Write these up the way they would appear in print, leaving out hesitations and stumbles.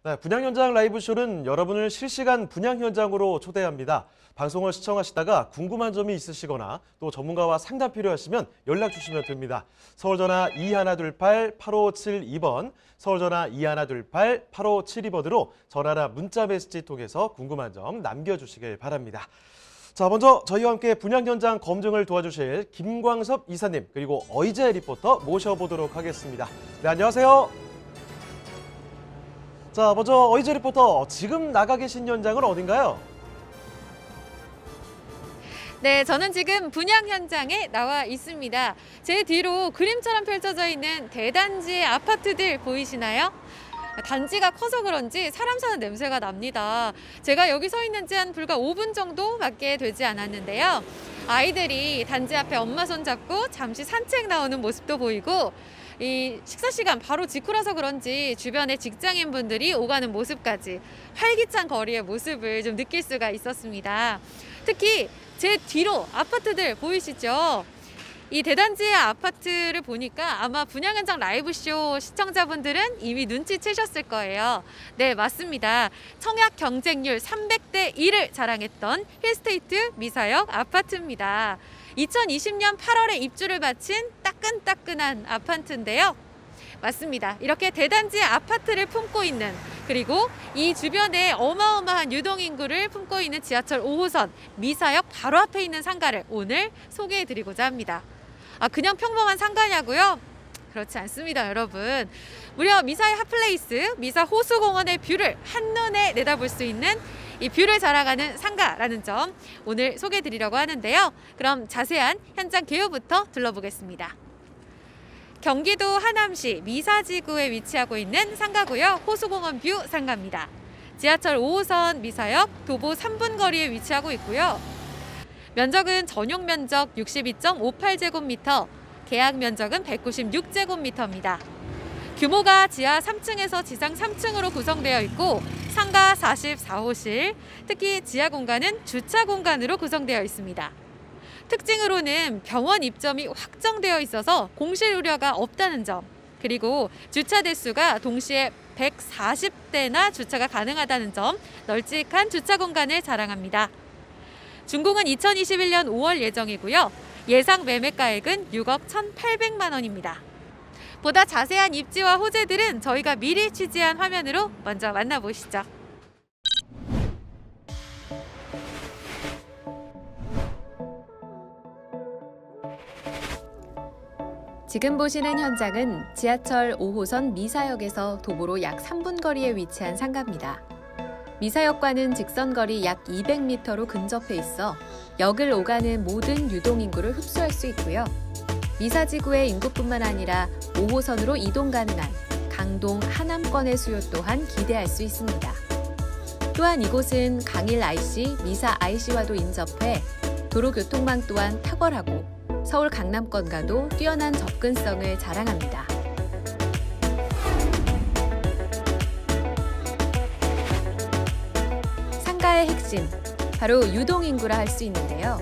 네, 분양 현장 라이브쇼는 여러분을 실시간 분양 현장으로 초대합니다. 방송을 시청하시다가 궁금한 점이 있으시거나 또 전문가와 상담 필요하시면 연락 주시면 됩니다. 서울전화 2128-8572번, 서울전화 2128-8572번으로 전화나 문자 메시지 통해서 궁금한 점 남겨주시길 바랍니다. 자, 먼저 저희와 함께 분양 현장 검증을 도와주실 김광섭 이사님 그리고 어이재 리포터 모셔보도록 하겠습니다. 네, 안녕하세요. 자, 먼저 어이재 리포터, 지금 나가 계신 현장은 어딘가요? 네, 저는 지금 분양 현장에 나와 있습니다. 제 뒤로 그림처럼 펼쳐져 있는 대단지의 아파트들 보이시나요? 단지가 커서 그런지 사람 사는 냄새가 납니다. 제가 여기 서 있는 지 한 불과 5분 정도밖에 되지 않았는데요. 아이들이 단지 앞에 엄마 손 잡고 잠시 산책 나오는 모습도 보이고, 이 식사 시간 바로 직후라서 그런지 주변에 직장인분들이 오가는 모습까지 활기찬 거리의 모습을 좀 느낄 수가 있었습니다. 특히 제 뒤로 아파트들 보이시죠? 이 대단지의 아파트를 보니까 아마 분양 현장 라이브쇼 시청자분들은 이미 눈치채셨을 거예요. 네, 맞습니다. 청약 경쟁률 300대 1을 자랑했던 힐스테이트 미사역 아파트입니다. 2020년 8월에 입주를 마친 따끈따끈한 아파트인데요. 맞습니다. 이렇게 대단지의 아파트를 품고 있는, 그리고 이 주변에 어마어마한 유동인구를 품고 있는 지하철 5호선 미사역 바로 앞에 있는 상가를 오늘 소개해드리고자 합니다. 그냥 평범한 상가냐고요? 그렇지 않습니다, 여러분. 무려 미사의 핫플레이스, 미사 호수공원의 뷰를 한눈에 내다볼 수 있는 이 뷰를 자랑하는 상가라는 점 오늘 소개해드리려고 하는데요. 그럼 자세한 현장 개요부터 둘러보겠습니다. 경기도 하남시 미사지구에 위치하고 있는 상가고요. 호수공원 뷰 상가입니다. 지하철 5호선 미사역 도보 3분 거리에 위치하고 있고요. 면적은 전용 면적 62.58제곱미터, 계약 면적은 196제곱미터입니다. 규모가 지하 3층에서 지상 3층으로 구성되어 있고 상가 44호실, 특히 지하 공간은 주차 공간으로 구성되어 있습니다. 특징으로는 병원 입점이 확정되어 있어서 공실 우려가 없다는 점, 그리고 주차 대수가 동시에 140대나 주차가 가능하다는 점, 널찍한 주차 공간을 자랑합니다. 준공은 2021년 5월 예정이고요. 예상 매매가액은 6억 1,800만 원입니다. 보다 자세한 입지와 호재들은 저희가 미리 취재한 화면으로 먼저 만나보시죠. 지금 보시는 현장은 지하철 5호선 미사역에서 도보로 약 3분 거리에 위치한 상가입니다. 미사역과는 직선거리 약 200m로 근접해 있어 역을 오가는 모든 유동인구를 흡수할 수 있고요. 미사지구의 인구뿐만 아니라 5호선으로 이동 가능한 강동 하남권의 수요 또한 기대할 수 있습니다. 또한 이곳은 강일 IC, 미사 IC와도 인접해 도로교통망 또한 탁월하고 서울 강남권과도 뛰어난 접근성을 자랑합니다. 상가의 핵심, 바로 유동인구라 할 수 있는데요.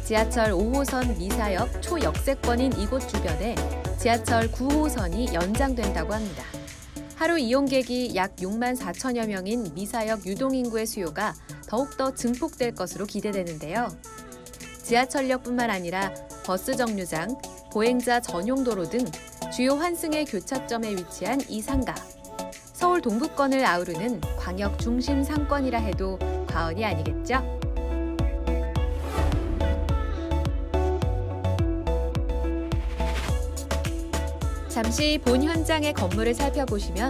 지하철 5호선 미사역 초역세권인 이곳 주변에 지하철 9호선이 연장된다고 합니다. 하루 이용객이 약 6만 4천여 명인 미사역 유동인구의 수요가 더욱더 증폭될 것으로 기대되는데요. 지하철역뿐만 아니라 버스 정류장, 보행자 전용 도로 등 주요 환승의 교차점에 위치한 이 상가. 서울 동부권을 아우르는 광역 중심 상권이라 해도 과언이 아니겠죠? 잠시 본 현장의 건물을 살펴보시면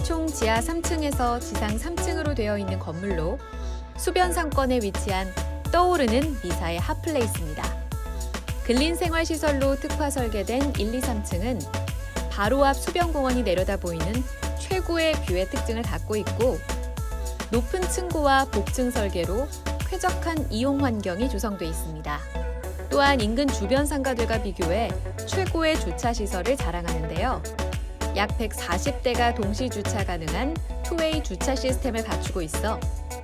총 지하 3층에서 지상 3층으로 되어 있는 건물로 수변 상권에 위치한 떠오르는 미사의 핫플레이스입니다. 근린생활시설로 특화 설계된 1, 2, 3층은 바로 앞 수변공원이 내려다 보이는 최고의 뷰의 특징을 갖고 있고 높은 층고와 복층 설계로 쾌적한 이용 환경이 조성돼 있습니다. 또한 인근 주변 상가들과 비교해 최고의 주차 시설을 자랑하는데요. 약 140대가 동시 주차 가능한 투웨이 주차 시스템을 갖추고 있어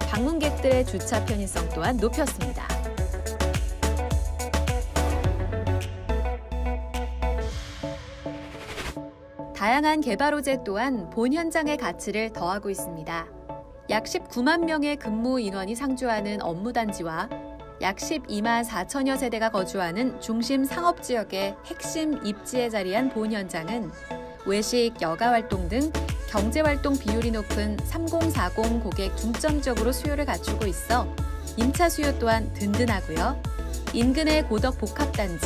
방문객들의 주차 편의성 또한 높였습니다. 다양한 개발 호재 또한 본 현장의 가치를 더하고 있습니다. 약 19만 명의 근무 인원이 상주하는 업무단지와 약 12만 4천여 세대가 거주하는 중심 상업지역의 핵심 입지에 자리한 본 현장은 외식, 여가활동 등 경제활동 비율이 높은 3040 고객 중점적으로 수요를 갖추고 있어 임차 수요 또한 든든하고요. 인근의 고덕 복합단지,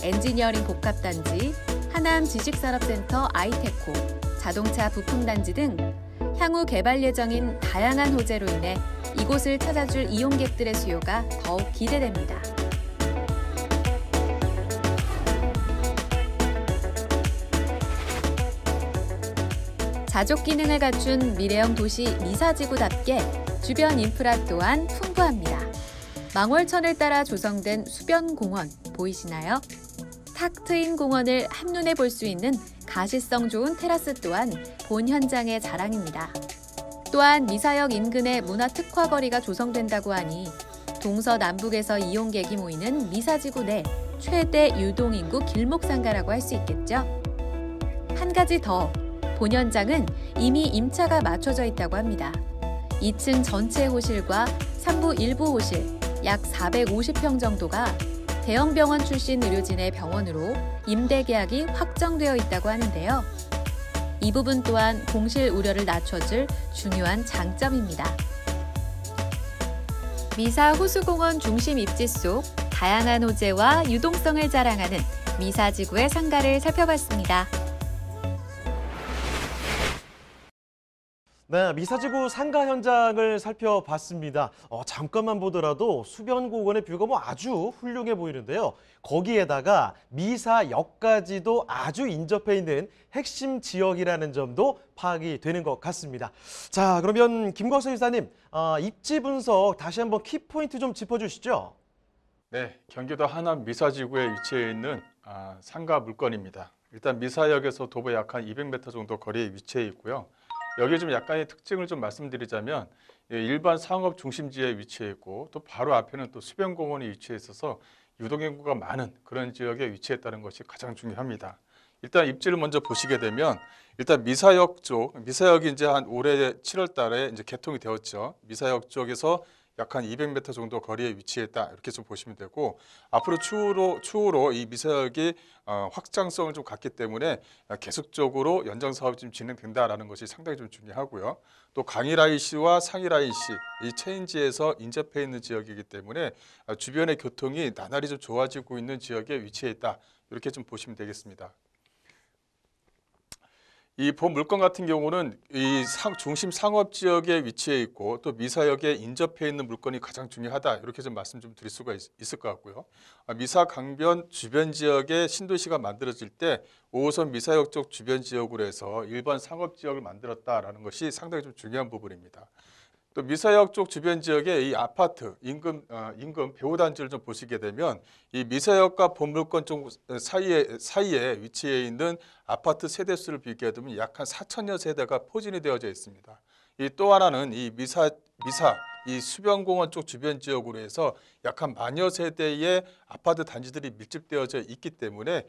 엔지니어링 복합단지, 하남 지식산업센터 아이테코, 자동차 부품단지 등 향후 개발 예정인 다양한 호재로 인해 이곳을 찾아줄 이용객들의 수요가 더욱 기대됩니다. 자족 기능을 갖춘 미래형 도시 미사지구답게 주변 인프라 또한 풍부합니다. 망월천을 따라 조성된 수변공원 보이시나요? 탁 트인 공원을 한눈에 볼 수 있는 가시성 좋은 테라스 또한 본 현장의 자랑입니다. 또한 미사역 인근에 문화특화거리가 조성된다고 하니 동서남북에서 이용객이 모이는 미사지구 내 최대 유동인구 길목상가라고 할 수 있겠죠. 한 가지 더, 본 현장은 이미 임차가 맞춰져 있다고 합니다. 2층 전체 호실과 3부 일부 호실 약 450평 정도가 대형 병원 출신 의료진의 병원으로 임대 계약이 확정되어 있다고 하는데요. 이 부분 또한 공실 우려를 낮춰줄 중요한 장점입니다. 미사 호수공원 중심 입지 속 다양한 호재와 유동성을 자랑하는 미사지구의 상가를 살펴봤습니다. 네, 미사지구 상가 현장을 살펴봤습니다. 잠깐만 보더라도 수변공원의 뷰가 아주 훌륭해 보이는데요. 거기에다가 미사역까지도 아주 인접해 있는 핵심 지역이라는 점도 파악이 되는 것 같습니다. 자, 그러면 김광석 이사님, 입지 분석 다시 한번 키포인트 좀 짚어주시죠. 네, 경기도 하남 미사지구에 위치해 있는 상가 물건입니다. 일단 미사역에서 도보 약 한 200m 정도 거리에 위치해 있고요. 여기에 좀 약간의 특징을 좀 말씀드리자면 일반 상업 중심지에 위치해 있고 또 바로 앞에는 또 수변공원이 위치해 있어서 유동인구가 많은 그런 지역에 위치했다는 것이 가장 중요합니다. 일단 입지를 먼저 보시게 되면 일단 미사역 쪽, 미사역이 이제 한 올해 7월 달에 이제 개통이 되었죠. 미사역 쪽에서 약 한 200m 정도 거리에 위치했다 이렇게 좀 보시면 되고 앞으로 추후로 이 미사역이 확장성을 좀 갖기 때문에 계속적으로 연장 사업이 좀 진행된다라는 것이 상당히 좀 중요하고요. 또 강일IC와 상일IC 이 체인지에서 인접해 있는 지역이기 때문에 주변의 교통이 나날이 좀 좋아지고 있는 지역에 위치해 있다 이렇게 좀 보시면 되겠습니다. 이 본 물건 같은 경우는 이 중심 상업 지역에 위치해 있고 또 미사역에 인접해 있는 물건이 가장 중요하다 이렇게 좀 말씀 좀 드릴 수가 있을 것 같고요. 미사 강변 주변 지역에 신도시가 만들어질 때 5호선 미사역 쪽 주변 지역으로 해서 일반 상업 지역을 만들었다라는 것이 상당히 좀 중요한 부분입니다. 또 미사역 쪽 주변 지역에 이 아파트 인근 배후 단지를 좀 보시게 되면 이 미사역과 본물권 쪽 사이에 위치해 있는 아파트 세대 수를 비교해 두면 약 한 4천여 세대가 포진이 되어져 있습니다. 이 또 하나는 이 미사 이 수변공원 쪽 주변 지역으로 해서 약 한 만여 세대의 아파트 단지들이 밀집되어져 있기 때문에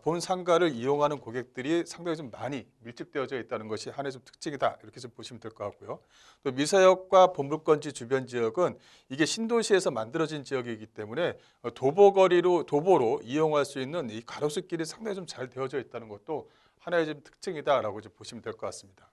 본 상가를 이용하는 고객들이 상당히 좀 많이 밀집되어져 있다는 것이 하나의 좀 특징이다 이렇게 좀 보시면 될 것 같고요. 또 미사역과 본물권지 주변 지역은 이게 신도시에서 만들어진 지역이기 때문에 도보로 이용할 수 있는 이 가로수길이 상당히 좀 잘 되어져 있다는 것도 하나의 좀 특징이다라고 좀 보시면 될 것 같습니다.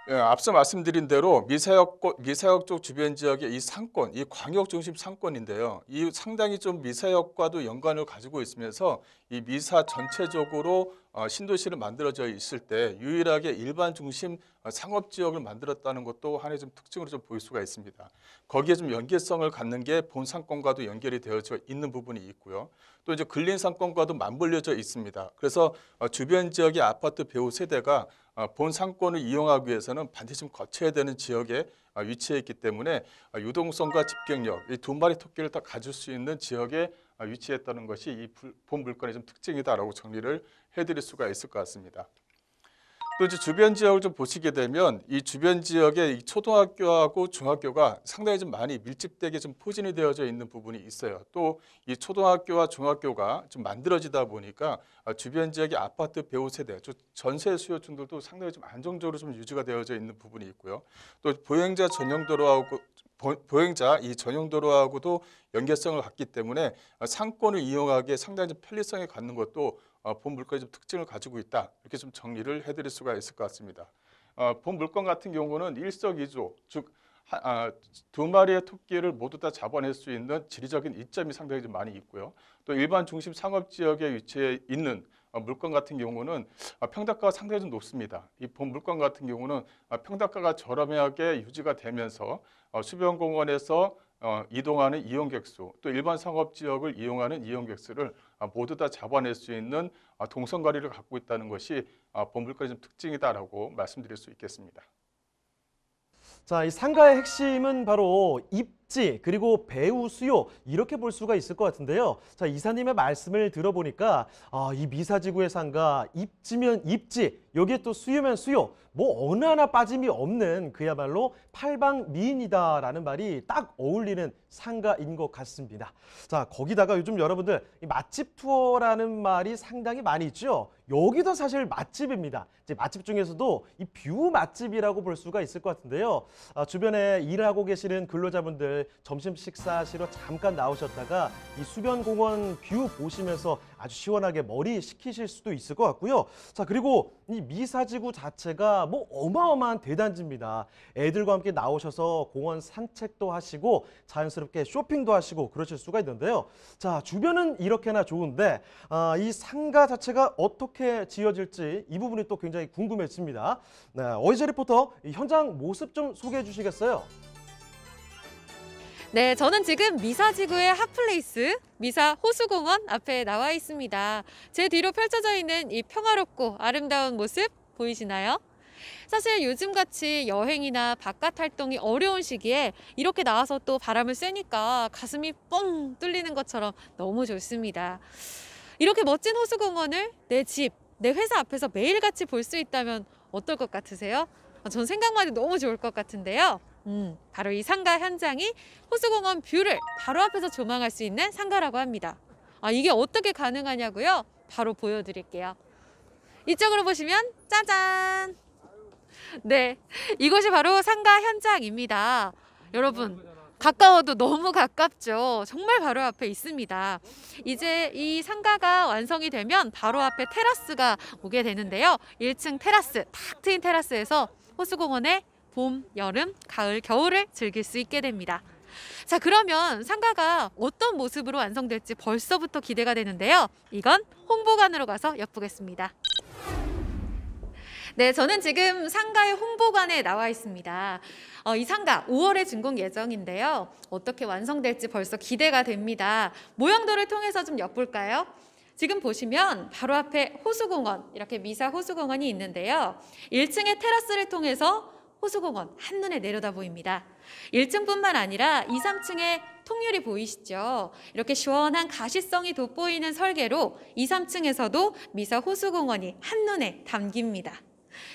앞서 말씀드린 대로 미사역 쪽 주변 지역의 이 상권, 이 광역 중심 상권인데요. 이 상당히 좀 미사역과도 연관을 가지고 있으면서 이 미사 전체적으로 신도시를 만들어져 있을 때 유일하게 일반 중심 상업 지역을 만들었다는 것도 하나의 좀 특징으로 좀 보일 수가 있습니다. 거기에 좀 연계성을 갖는 게 본 상권과도 연결이 되어져 있는 부분이 있고요. 또 이제 근린 상권과도 맞물려져 있습니다. 그래서 주변 지역의 아파트 배후 세대가 본 상권을 이용하기 위해서는 반드시 좀 거쳐야 되는 지역에 위치해 있기 때문에 유동성과 집경력, 이 두 마리 토끼를 다 가질 수 있는 지역에 위치했다는 것이 이 본 물건의 좀 특징이다라고 정리를 해드릴 수가 있을 것 같습니다. 또 이제 주변 지역을 좀 보시게 되면 이 주변 지역의 이 초등학교하고 중학교가 상당히 좀 많이 밀집되게 좀 포진이 되어져 있는 부분이 있어요. 또 이 초등학교와 중학교가 좀 만들어지다 보니까 주변 지역의 아파트 배우 세대, 전세 수요층들도 상당히 좀 안정적으로 좀 유지가 되어져 있는 부분이 있고요. 또 보행자 전용 도로하고 보행자 이 전용 도로하고도 연계성을 갖기 때문에 상권을 이용하기에 상당히 좀 편리성을 갖는 것도 본 물건의 좀 특징을 가지고 있다. 이렇게 좀 정리를 해드릴 수가 있을 것 같습니다. 본 물건 같은 경우는 일석이조, 즉 두 마리의 토끼를 모두 다 잡아낼 수 있는 지리적인 이점이 상당히 좀 많이 있고요. 또 일반 중심 상업 지역에 위치해 있는 물건 같은 경우는 평당가가 상당히 좀 높습니다. 이 본 물건 같은 경우는 평당가가 저렴하게 유지가 되면서 수변공원에서 이동하는 이용객 수, 또 일반 상업 지역을 이용하는 이용객 수를 모두 다 잡아낼 수 있는 동선거리를 갖고 있다는 것이 본 물건의 좀 특징이다라고 말씀드릴 수 있겠습니다. 자, 이 상가의 핵심은 바로 입지 그리고 배우 수요 이렇게 볼 수가 있을 것 같은데요. 자, 이사님의 말씀을 들어보니까 이 미사지구의 상가 입지면 입지, 여기에 또 수요면 수요, 뭐 어느 하나 빠짐이 없는 그야말로 팔방미인이다라는 말이 딱 어울리는 상가인 것 같습니다. 자, 거기다가 요즘 여러분들 이 맛집 투어라는 말이 상당히 많이 있죠. 여기도 사실 맛집입니다. 이제 맛집 중에서도 이 뷰 맛집이라고 볼 수가 있을 것 같은데요. 주변에 일하고 계시는 근로자분들 점심 식사하시러 잠깐 나오셨다가 이 수변공원 뷰 보시면서 아주 시원하게 머리 식히실 수도 있을 것 같고요. 자, 그리고 이 미사지구 자체가 뭐 어마어마한 대단지입니다. 애들과 함께 나오셔서 공원 산책도 하시고 자연스럽게 쇼핑도 하시고 그러실 수가 있는데요. 자, 주변은 이렇게나 좋은데 이 상가 자체가 어떻게 지어질지 이 부분이 또 굉장히 궁금해집니다. 네, 어이재 리포터 이 현장 모습 좀 소개해 주시겠어요? 네, 저는 지금 미사지구의 핫플레이스 미사 호수공원 앞에 나와 있습니다. 제 뒤로 펼쳐져 있는 이 평화롭고 아름다운 모습 보이시나요? 사실 요즘같이 여행이나 바깥 활동이 어려운 시기에 이렇게 나와서 또 바람을 쐬니까 가슴이 뻥 뚫리는 것처럼 너무 좋습니다. 이렇게 멋진 호수공원을 내 집, 내 회사 앞에서 매일같이 볼 수 있다면 어떨 것 같으세요? 전 생각만 해도 너무 좋을 것 같은데요. 바로 이 상가 현장이 호수공원 뷰를 바로 앞에서 조망할 수 있는 상가라고 합니다. 이게 어떻게 가능하냐고요? 바로 보여드릴게요. 이쪽으로 보시면 짜잔! 네, 이곳이 바로 상가 현장입니다. 여러분, 가까워도 너무 가깝죠. 정말 바로 앞에 있습니다. 이제 이 상가가 완성이 되면 바로 앞에 테라스가 오게 되는데요. 1층 테라스, 탁 트인 테라스에서 호수공원의 봄, 여름, 가을, 겨울을 즐길 수 있게 됩니다. 자, 그러면 상가가 어떤 모습으로 완성될지 벌써부터 기대가 되는데요. 이건 홍보관으로 가서 엿보겠습니다. 네, 저는 지금 상가의 홍보관에 나와 있습니다. 이 상가 5월에 준공 예정인데요. 어떻게 완성될지 벌써 기대가 됩니다. 모형도를 통해서 좀 엿볼까요? 지금 보시면 바로 앞에 호수공원, 이렇게 미사 호수공원이 있는데요. 1층의 테라스를 통해서 호수공원 한눈에 내려다 보입니다. 1층뿐만 아니라 2, 3층에 통유리 보이시죠? 이렇게 시원한 가시성이 돋보이는 설계로 2, 3층에서도 미사 호수공원이 한눈에 담깁니다.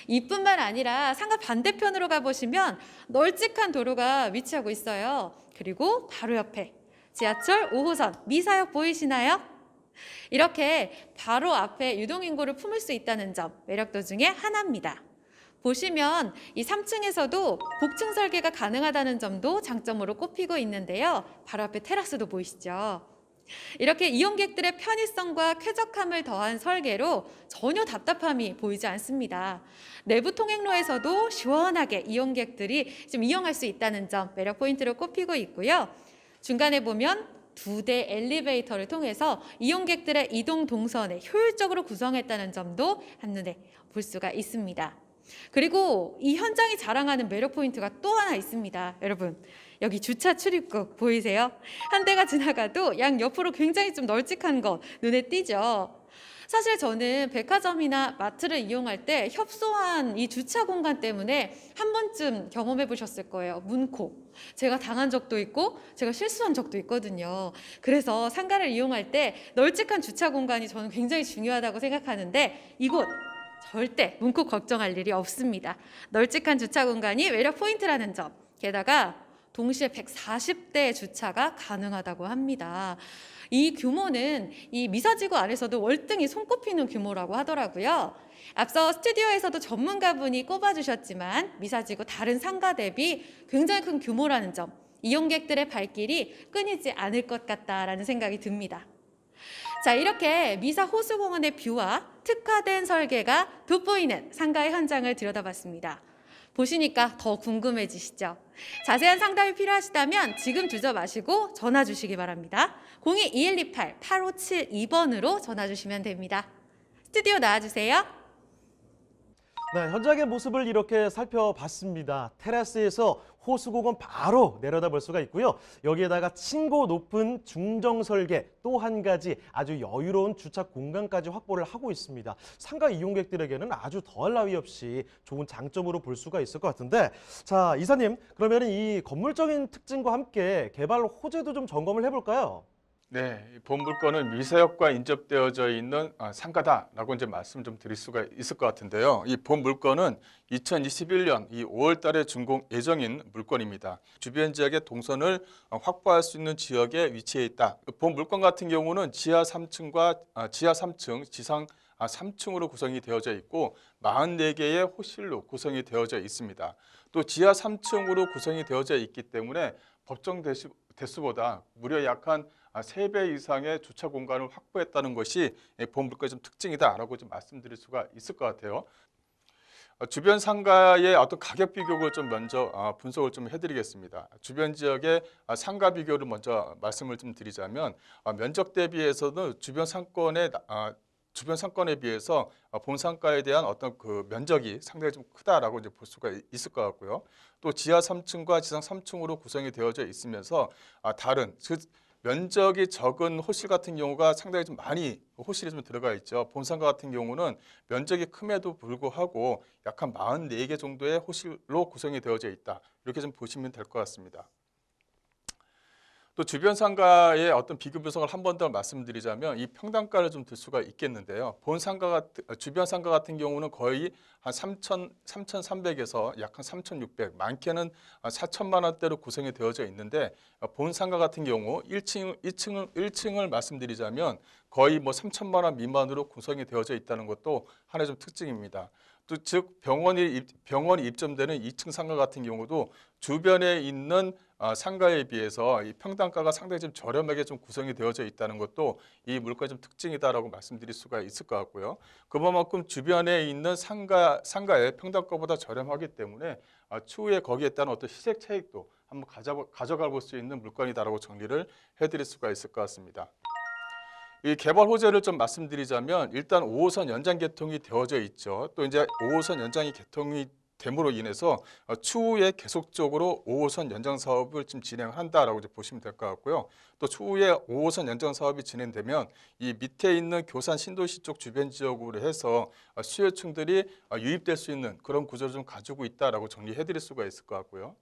이뿐만 아니라 상가 반대편으로 가보시면 널찍한 도로가 위치하고 있어요. 그리고 바로 옆에 지하철 5호선 미사역 보이시나요? 이렇게 바로 앞에 유동인구를 품을 수 있다는 점 매력도 중에 하나입니다. 보시면 이 3층에서도 복층 설계가 가능하다는 점도 장점으로 꼽히고 있는데요. 바로 앞에 테라스도 보이시죠? 이렇게 이용객들의 편의성과 쾌적함을 더한 설계로 전혀 답답함이 보이지 않습니다. 내부 통행로에서도 시원하게 이용객들이 좀 이용할 수 있다는 점 매력 포인트로 꼽히고 있고요. 중간에 보면 2대 엘리베이터를 통해서 이용객들의 이동 동선을 효율적으로 구성했다는 점도 한눈에 볼 수가 있습니다. 그리고 이 현장이 자랑하는 매력 포인트가 또 하나 있습니다. 여러분, 여기 주차 출입구 보이세요? 한 대가 지나가도 양 옆으로 굉장히 좀 널찍한 것 눈에 띄죠. 사실 저는 백화점이나 마트를 이용할 때 협소한 이 주차 공간 때문에 한 번쯤 경험해 보셨을 거예요. 문콕. 제가 당한 적도 있고 제가 실수한 적도 있거든요. 그래서 상가를 이용할 때 널찍한 주차 공간이 저는 굉장히 중요하다고 생각하는데 이곳 절대 문콕 걱정할 일이 없습니다. 널찍한 주차 공간이 매력 포인트라는 점. 게다가 동시에 140대 주차가 가능하다고 합니다. 이 규모는 이 미사지구 안에서도 월등히 손꼽히는 규모라고 하더라고요. 앞서 스튜디오에서도 전문가분이 꼽아주셨지만 미사지구 다른 상가 대비 굉장히 큰 규모라는 점, 이용객들의 발길이 끊이지 않을 것 같다라는 생각이 듭니다. 자, 이렇게 미사 호수공원의 뷰와 특화된 설계가 돋보이는 상가의 현장을 들여다봤습니다. 보시니까 더 궁금해지시죠? 자세한 상담이 필요하시다면 지금 주저 마시고 전화 주시기 바랍니다. 02-2128-8572번으로 전화 주시면 됩니다. 스튜디오 나와주세요. 네, 현장의 모습을 이렇게 살펴봤습니다. 테라스에서 호수공원 바로 내려다볼 수가 있고요. 여기에다가 층고 높은 중정 설계, 또 한 가지 아주 여유로운 주차 공간까지 확보를 하고 있습니다. 상가 이용객들에게는 아주 더할 나위 없이 좋은 장점으로 볼 수가 있을 것 같은데, 자, 이사님, 그러면 이 건물적인 특징과 함께 개발 호재도 좀 점검을 해볼까요? 네, 이 본 물건은 미사역과 인접되어져 있는 상가다라고 이제 말씀 좀 드릴 수가 있을 것 같은데요. 이 본 물건은 2021년 이 5월 달에 준공 예정인 물건입니다. 주변 지역의 동선을 확보할 수 있는 지역에 위치해 있다. 본 물건 같은 경우는 지하 3층과 지하 3층, 지상 3층으로 구성이 되어져 있고 44개의 호실로 구성이 되어져 있습니다. 또 지하 3층으로 구성이 되어져 있기 때문에 법정 대수보다 무려 약 한 3배 이상의 주차 공간을 확보했다는 것이 본 물건의 좀 특징이다라고 좀 말씀드릴 수가 있을 것 같아요. 주변 상가의 어떤 가격 비교를 좀 먼저 분석을 좀 해드리겠습니다. 주변 지역의 상가 비교를 먼저 말씀을 좀 드리자면 면적 대비해서는 주변 상권에 비해서 본 상가에 대한 어떤 그 면적이 상당히 좀 크다라고 이제 볼 수가 있을 것 같고요. 또 지하 3층과 지상 3층으로 구성이 되어져 있으면서 다른 면적이 적은 호실 같은 경우가 상당히 좀 많이 호실이 좀 들어가 있죠. 본상가 같은 경우는 면적이 큼에도 불구하고 약 한 44개 정도의 호실로 구성이 되어져 있다. 이렇게 좀 보시면 될 것 같습니다. 또 주변 상가의 어떤 비교 분석을 한 번 더 말씀드리자면 이 평당가를 좀 들 수가 있겠는데요. 주변 상가 같은 경우는 거의 한 3,300에서 약 한 3,600, 많게는 4천만 원대로 구성이 되어져 있는데 본 상가 같은 경우 1층을 말씀드리자면 거의 뭐 3천만 원 미만으로 구성이 되어져 있다는 것도 하나의 좀 특징입니다. 또 즉 병원이 입점되는 2층 상가 같은 경우도 주변에 있는 상가에 비해서 이 평당가가 상당히 좀 저렴하게 좀 구성이 되어져 있다는 것도 이 물건의 좀 특징이다라고 말씀드릴 수가 있을 것 같고요. 그만큼 주변에 있는 상가의 평당가보다 저렴하기 때문에 추후에 거기에 따른 어떤 시세 차익도 한번 가져가 볼 수 있는 물건이다라고 정리를 해드릴 수가 있을 것 같습니다. 이 개발 호재를 좀 말씀드리자면 일단 5호선 연장 개통이 되어져 있죠. 또 이제 5호선 연장이 개통이 됨으로 인해서 추후에 계속적으로 5호선 연장 사업을 좀 진행한다라고 이제 보시면 될 것 같고요. 또 추후에 5호선 연장 사업이 진행되면 이 밑에 있는 교산 신도시 쪽 주변 지역으로 해서 수요층들이 유입될 수 있는 그런 구조를 좀 가지고 있다라고 정리해드릴 수가 있을 것 같고요.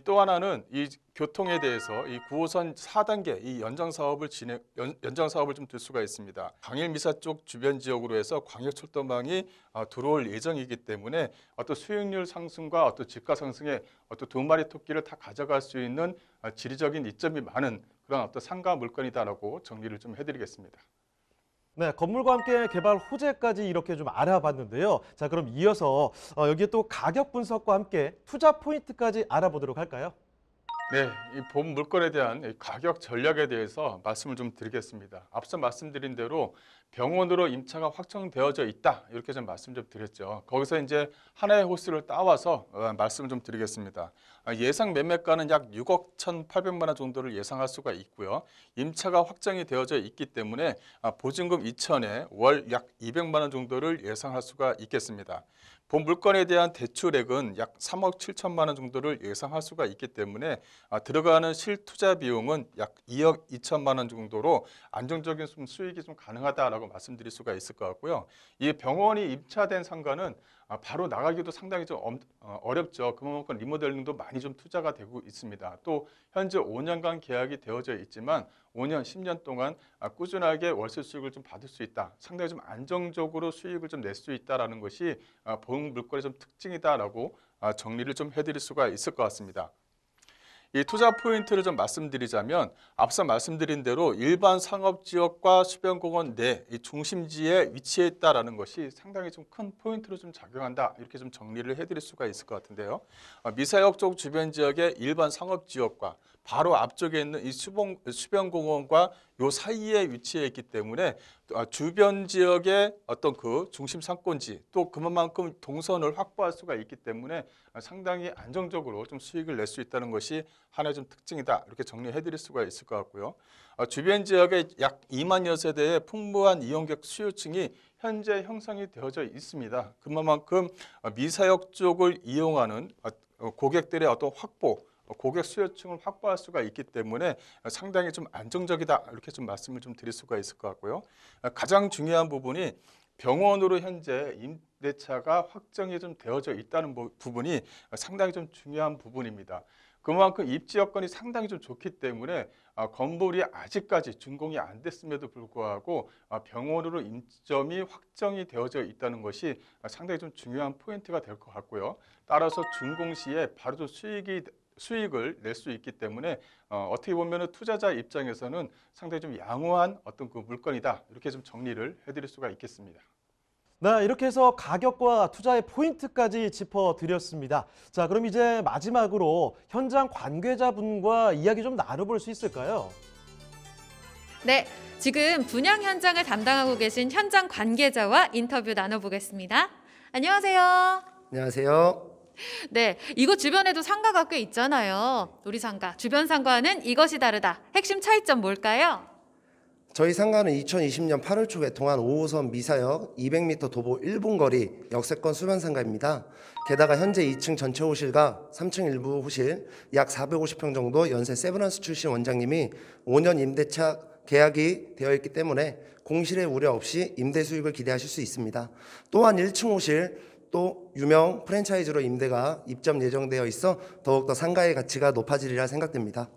또 하나는 이 교통에 대해서 이 9호선 4단계 이 연장 사업을 좀 들 수가 있습니다. 광일미사 쪽 주변 지역으로 해서 광역철도망이 들어올 예정이기 때문에 어떤 수익률 상승과 어떤 집가 상승에 어떤 두 마리 토끼를 다 가져갈 수 있는 지리적인 이점이 많은 그런 어떤 상가 물건이다라고 정리를 좀 해드리겠습니다. 네, 건물과 함께 개발 호재까지 이렇게 좀 알아봤는데요. 자, 그럼 이어서 여기에 또 가격 분석과 함께 투자 포인트까지 알아보도록 할까요? 네, 이 본 물건에 대한 가격 전략에 대해서 말씀을 좀 드리겠습니다. 앞서 말씀드린 대로 병원으로 임차가 확정되어져 있다 이렇게 좀 말씀 좀 드렸죠. 거기서 이제 하나의 호수를 따와서 말씀을 좀 드리겠습니다. 예상 매매가는 약 6억 1,800만 원 정도를 예상할 수가 있고요. 임차가 확정이 되어져 있기 때문에 보증금 2천에 월 약 200만 원 정도를 예상할 수가 있겠습니다. 본 물건에 대한 대출액은 약 3억 7천만 원 정도를 예상할 수가 있기 때문에 들어가는 실투자 비용은 약 2억 2천만 원 정도로 안정적인 수익이 좀 가능하다라고 말씀드릴 수가 있을 것 같고요. 이 병원이 입차된 상가는 바로 나가기도 상당히 좀 어렵죠. 그만큼 리모델링도 많이 좀 투자가 되고 있습니다. 또 현재 5년간 계약이 되어져 있지만 5년, 10년 동안 꾸준하게 월세 수익을 좀 받을 수 있다. 상당히 좀 안정적으로 수익을 좀 낼 수 있다라는 것이 보험 물건의 좀 특징이다라고 정리를 좀 해드릴 수가 있을 것 같습니다. 이 투자 포인트를 좀 말씀드리자면 앞서 말씀드린 대로 일반 상업지역과 수변공원 내 이 중심지에 위치해 있다라는 것이 상당히 좀 큰 포인트로 좀 작용한다. 이렇게 좀 정리를 해드릴 수가 있을 것 같은데요. 미사역 쪽 주변 지역의 일반 상업지역과 바로 앞쪽에 있는 이 수변공원과 요 사이에 위치해 있기 때문에 주변 지역의 어떤 그 중심 상권지 또 그만큼 동선을 확보할 수가 있기 때문에 상당히 안정적으로 좀 수익을 낼 수 있다는 것이 하나의 좀 특징이다. 이렇게 정리해 드릴 수가 있을 것 같고요. 주변 지역에 약 2만여 세대의 풍부한 이용객 수요층이 현재 형성이 되어져 있습니다. 그만큼 미사역 쪽을 이용하는 고객들의 어떤 확보, 고객 수요층을 확보할 수가 있기 때문에 상당히 좀 안정적이다. 이렇게 좀 말씀을 좀 드릴 수가 있을 것 같고요. 가장 중요한 부분이 병원으로 현재 임대차가 확정이 좀 되어져 있다는 부분이 상당히 좀 중요한 부분입니다. 그만큼 입지 여건이 상당히 좀 좋기 때문에 건물이 아직까지 준공이 안 됐음에도 불구하고 병원으로 임점이 확정이 되어져 있다는 것이 상당히 좀 중요한 포인트가 될 것 같고요. 따라서 준공 시에 바로 좀 수익을 낼 수 있기 때문에 어떻게 보면 투자자 입장에서는 상당히 좀 양호한 어떤 그 물건이다. 이렇게 좀 정리를 해드릴 수가 있겠습니다. 네, 이렇게 해서 가격과 투자의 포인트까지 짚어드렸습니다. 자, 그럼 이제 마지막으로 현장 관계자분과 이야기 좀 나눠볼 수 있을까요? 네, 지금 분양 현장을 담당하고 계신 현장 관계자와 인터뷰 나눠보겠습니다. 안녕하세요. 안녕하세요. 네, 이곳 주변에도 상가가 꽤 있잖아요. 우리 상가, 주변 상가와는 이것이 다르다. 핵심 차이점 뭘까요? 저희 상가는 2020년 8월 초 개통한 5호선 미사역 200m 도보 1분 거리 역세권 수변 상가입니다. 게다가 현재 2층 전체 호실과 3층 일부 호실 약 450평 정도 연세 세브란스 출신 원장님이 5년 임대차 계약이 되어 있기 때문에 공실의 우려 없이 임대 수익을 기대하실 수 있습니다. 또한 1층 호실 또 유명 프랜차이즈로 임대가 입점 예정되어 있어 더욱더 상가의 가치가 높아지리라 생각됩니다.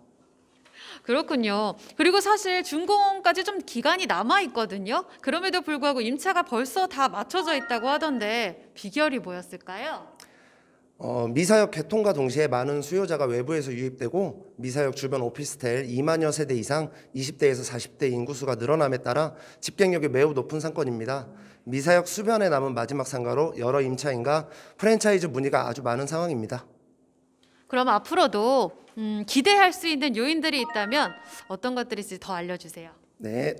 그렇군요. 그리고 사실 준공까지 좀 기간이 남아 있거든요. 그럼에도 불구하고 임차가 벌써 다 맞춰져 있다고 하던데 비결이 뭐였을까요? 미사역 개통과 동시에 많은 수요자가 외부에서 유입되고 미사역 주변 오피스텔 2만여 세대 이상 20대에서 40대 인구수가 늘어남에 따라 집행력이 매우 높은 상권입니다. 미사역 수변에 남은 마지막 상가로 여러 임차인과 프랜차이즈 문의가 아주 많은 상황입니다. 그럼 앞으로도 기대할 수 있는 요인들이 있다면 어떤 것들이 있을지 더 알려주세요. 네,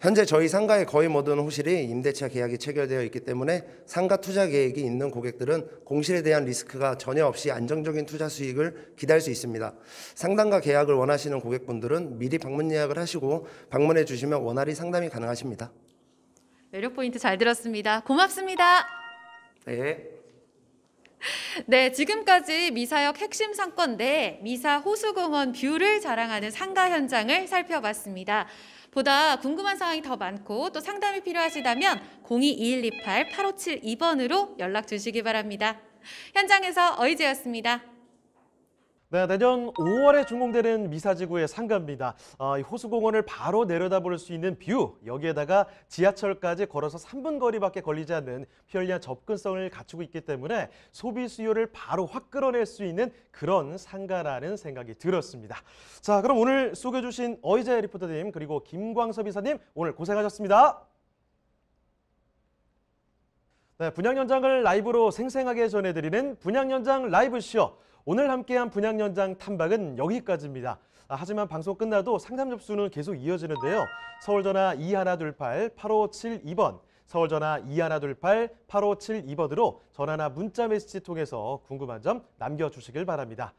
현재 저희 상가의 거의 모든 호실이 임대차 계약이 체결되어 있기 때문에 상가 투자 계획이 있는 고객들은 공실에 대한 리스크가 전혀 없이 안정적인 투자 수익을 기대할 수 있습니다. 상담과 계약을 원하시는 고객분들은 미리 방문 예약을 하시고 방문해 주시면 원활히 상담이 가능하십니다. 매력 포인트 잘 들었습니다. 고맙습니다. 네. 네, 지금까지 미사역 핵심 상권 내 미사 호수공원 뷰를 자랑하는 상가 현장을 살펴봤습니다. 보다 궁금한 사항이 더 많고 또 상담이 필요하시다면 02-2168-8572번으로 연락 주시기 바랍니다. 현장에서 어이제였습니다. 네, 내년 5월에 준공되는 미사지구의 상가입니다. 이 호수공원을 바로 내려다볼 수 있는 뷰, 여기에다가 지하철까지 걸어서 3분 거리밖에 걸리지 않는 편리한 접근성을 갖추고 있기 때문에 소비 수요를 바로 확 끌어낼 수 있는 그런 상가라는 생각이 들었습니다. 자, 그럼 오늘 소개해 주신 어이제 리포터님 그리고 김광섭 이사님 오늘 고생하셨습니다. 네, 분양 현장을 라이브로 생생하게 전해드리는 분양 현장 라이브쇼. 오늘 함께한 분양 현장 탐방은 여기까지입니다. 하지만 방송 끝나도 상담 접수는 계속 이어지는데요. 서울전화 2128-8572번, 서울전화 2128-8572번으로 전화나 문자 메시지 통해서 궁금한 점 남겨주시길 바랍니다.